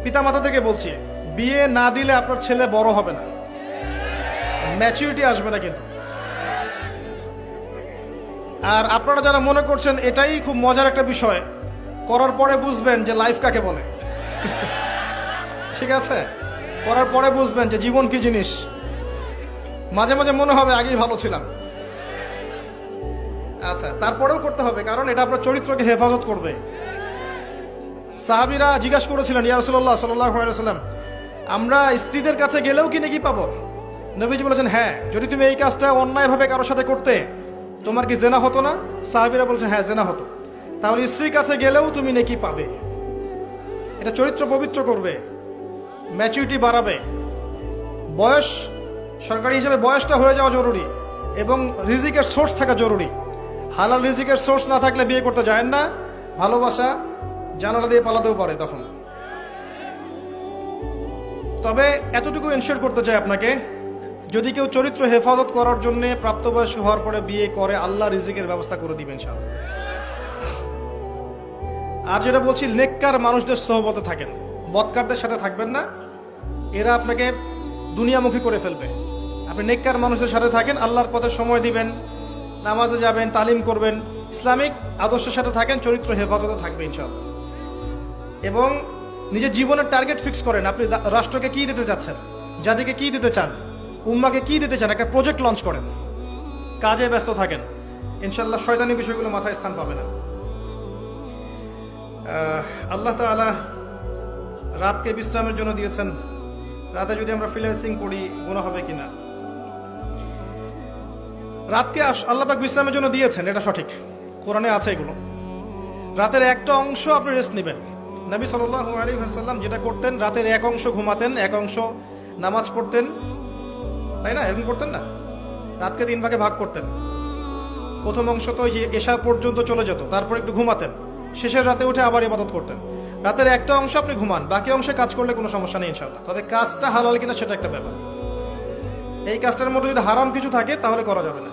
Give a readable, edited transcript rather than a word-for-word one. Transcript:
পিতামাতাদেরকে বলছি, বিয়ে না দিলে আপনার ছেলে বড় হবে না, ম্যাচুরিটি আসবে না কিন্তু। আর আপনারা যারা মনে করছেন এটাই খুব মজার একটা বিষয়, করার পরে বুঝবেন যে লাইফ কাকে বলে। ঠিক আছে, করার পরে বুঝবেন যে জীবন কি জিনিস। মাঝে মাঝে মনে হবে আগেই ভালো ছিলাম। আচ্ছা, তারপরেও করতে হবে, কারণ এটা আপনার চরিত্রকে হেফাজত করবে। সাহাবীরা জিজ্ঞাসা করেছিলেন, ইয়া রাসূলুল্লাহ সাল্লাল্লাহু আলাইহি ওয়াসাল্লাম, আমরা স্ত্রীদের কাছে গেলেও কি নেকি পাবো? নবীজি বলেছেন, হ্যাঁ, যদি তুমি এই কাজটা অন্যায়ভাবে কারোর সাথে করতে, তোমার কি জেনা হতো না? সাহাবীরা বলেছেন, হ্যাঁ, জেনা হতো। তাহলে স্ত্রীর কাছে গেলেও তুমি নেকি পাবে। এটা চরিত্র পবিত্র করবে, ম্যাচুরিটি বাড়াবে। বয়স, সরকারি হিসেবে বয়সটা হয়ে যাওয়া জরুরি, এবং রিজিকের সোর্স থাকা জরুরি। হালাল রিজিকের সোর্স না থাকলে বিয়ে করতে যায় না। ভালোবাসা জানালা দিয়ে পালাতেও পারে তখন। তবে এতটুকু এনশিওর করতে চাই আপনাকে, যদি কেউ চরিত্র হেফাজত করার জন্য প্রাপ্তবয়স্ক হওয়ার পরে বিয়ে করে, আল্লাহ রিজিকের ব্যবস্থা করে দিবেন ইনশাআল্লাহ। আর যেটা বলছি, নেককার মানুষদের সোহবতে থাকেন, বদকারদের সাথে থাকবেন না। এরা আপনাকে দুনিয়ামুখী করে ফেলবে। আপনি নেককার মানুষদের সাথে থাকেন, আল্লাহর পথে সময় দিবেন, নামাজে যাবেন, তালিম করবেন, ইসলামিক আদর্শের সাথে থাকেন, চরিত্র হেফাজতে থাকবে ইনশাআল্লাহ। এবং নিজের জীবনের টার্গেট ফিক্স করেন, আপনি রাষ্ট্রকে কি দিতে চাচ্ছেন, জাতিকে কি দিতে চান, উম্মাকে কি দিতে চান, একটা প্রজেক্ট লঞ্চ করেন, কাজে ব্যস্ত থাকেন, ইনশাআল্লাহ শয়তানি বিষয়গুলো মাথায় স্থান পাবে না। আল্লাহ তাআলা রাতকে বিশ্রামের জন্য দিয়েছেন। রাতে যদি আমরা ফ্রিল্যান্সিং করি গুনাহ হবে কিনা? রাতকে আল্লাহ পাক বিশ্রামের জন্য দিয়েছেন, এটা সঠিক, কোরআনে আছে এগুলো। রাতের একটা অংশ আপনি রেস্ট নেবেন। নবী সাল্লাল্লাহু আলাইহি ওয়াসাল্লাম যেটা করতেন, রাতের এক অংশ ঘুমাতেন, এক অংশ নামাজ পড়তেন, তাই না? এরকম করতেন না? রাতকে 3 ভাগে ভাগ করতেন। প্রথম অংশ তো ওই যে এশা পর্যন্ত চলে যেত, তারপর একটু ঘুমাতেন, শেষের রাতে উঠে আবার ইবাদত করতেন। রাতের একটা অংশ আপনি ঘুমান, বাকি অংশে কাজ করলে কোনো সমস্যা নেই ইনশাআল্লাহ। তবে কাজটা হালাল কিনা সেটা একটা ব্যাপার। এই কাজটার মধ্যে যদি হারাম কিছু থাকে তাহলে করা যাবে না।